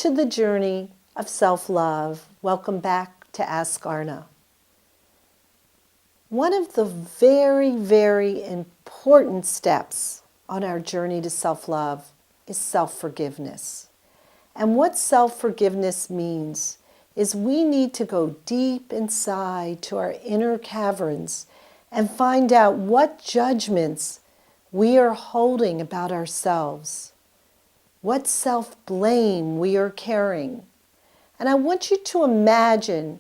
to the journey of self-love. Welcome back to Ask Arna. One of the very, very important steps on our journey to self-love is self-forgiveness. And what self-forgiveness means is we need to go deep inside to our inner caverns and find out what judgments we are holding about ourselves, what self-blame we are carrying. And I want you to imagine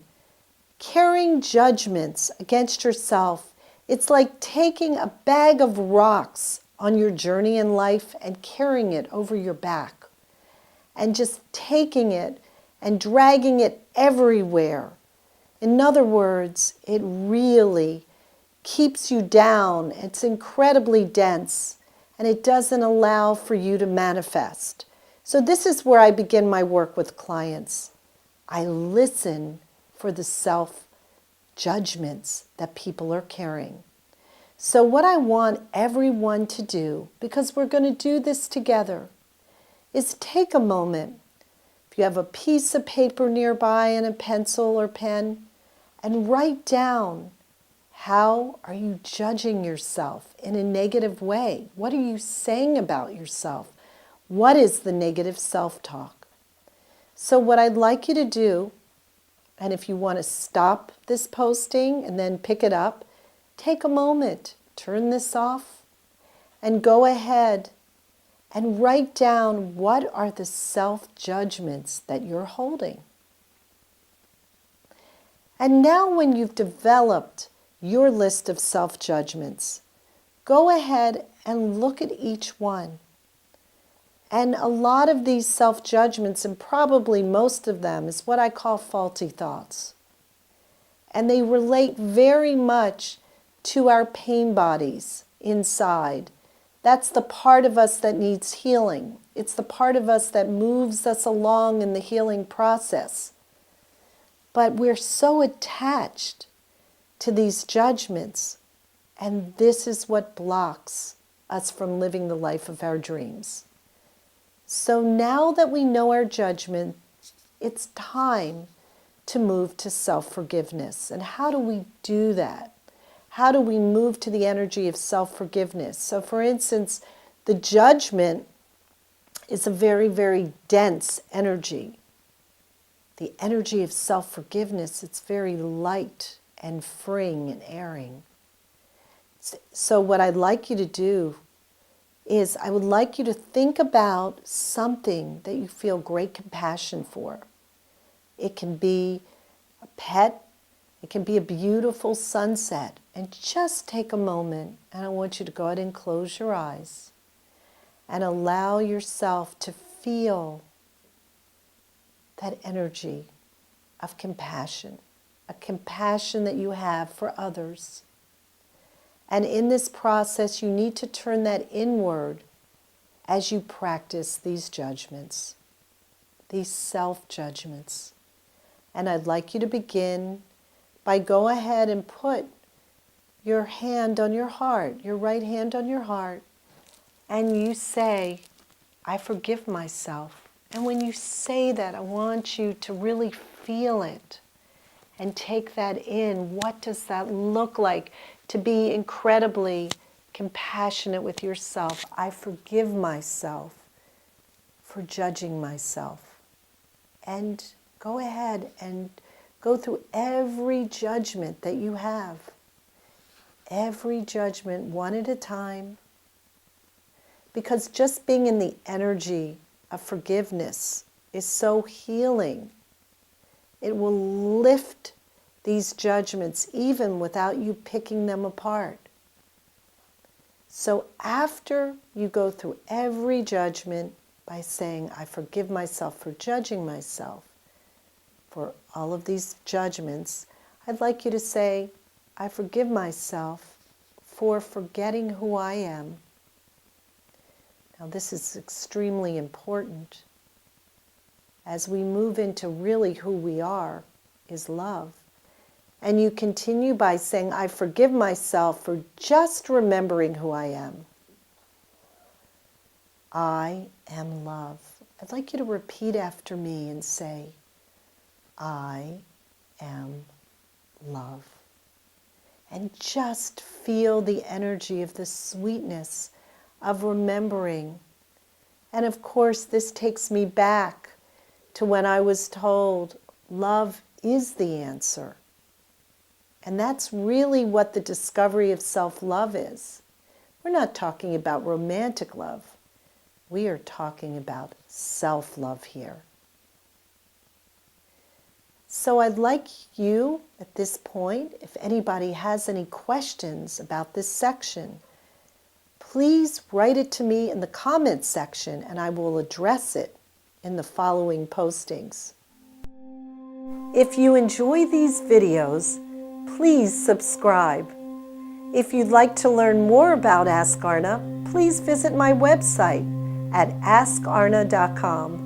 carrying judgments against yourself. It's like taking a bag of rocks on your journey in life and carrying it over your back and just taking it and dragging it everywhere. In other words, it really keeps you down. It's incredibly dense and it doesn't allow for you to manifest. So this is where I begin my work with clients. I listen for the self-judgments that people are carrying. So what I want everyone to do, because we're going to do this together, is take a moment. If you have a piece of paper nearby and a pencil or pen, and write down, how are you judging yourself in a negative way? What are you saying about yourself? What is the negative self-talk? So what I'd like you to do, and if you want to stop this posting and then pick it up, take a moment, turn this off, and go ahead and write down what are the self-judgments that you're holding. And now when you've developed your list of self-judgments, go ahead and look at each one. And a lot of these self-judgments, and probably most of them, is what I call faulty thoughts. And they relate very much to our pain bodies inside. That's the part of us that needs healing. It's the part of us that moves us along in the healing process. But we're so attached to these judgments, and this is what blocks us from living the life of our dreams. So now that we know our judgment, it's time to move to self-forgiveness. And how do we do that? How do we move to the energy of self-forgiveness? So for instance, the judgment is a very, very dense energy. The energy of self-forgiveness, it's very light and freeing and airing. So what I'd like you to do is I would like you to think about something that you feel great compassion for. It can be a pet, it can be a beautiful sunset, and just take a moment, and I want you to go ahead and close your eyes and allow yourself to feel that energy of compassion, a compassion that you have for others. And in this process, you need to turn that inward as you practice these judgments, these self-judgments. And I'd like you to begin by go ahead and put your hand on your heart, your right hand on your heart, and you say, I forgive myself. And when you say that, I want you to really feel it and take that in. What does that look like? To be incredibly compassionate with yourself. I forgive myself for judging myself. And go ahead and go through every judgment that you have. Every judgment, one at a time. Because just being in the energy of forgiveness is so healing. It will lift these judgments even without you picking them apart. So after you go through every judgment by saying, I forgive myself for judging myself, for all of these judgments, I'd like you to say, I forgive myself for forgetting who I am. Now this is extremely important. As we move into really who we are is love. And you continue by saying, I forgive myself for just remembering who I am. I am love. I'd like you to repeat after me and say, I am love. And just feel the energy of the sweetness of remembering. And of course, this takes me back to when I was told love is the answer. And that's really what the discovery of self-love is. We're not talking about romantic love. We are talking about self-love here. So I'd like you, at this point, if anybody has any questions about this section, please write it to me in the comments section and I will address it in the following postings. If you enjoy these videos, please subscribe. If you'd like to learn more about Ask Arna, please visit my website at askarna.com.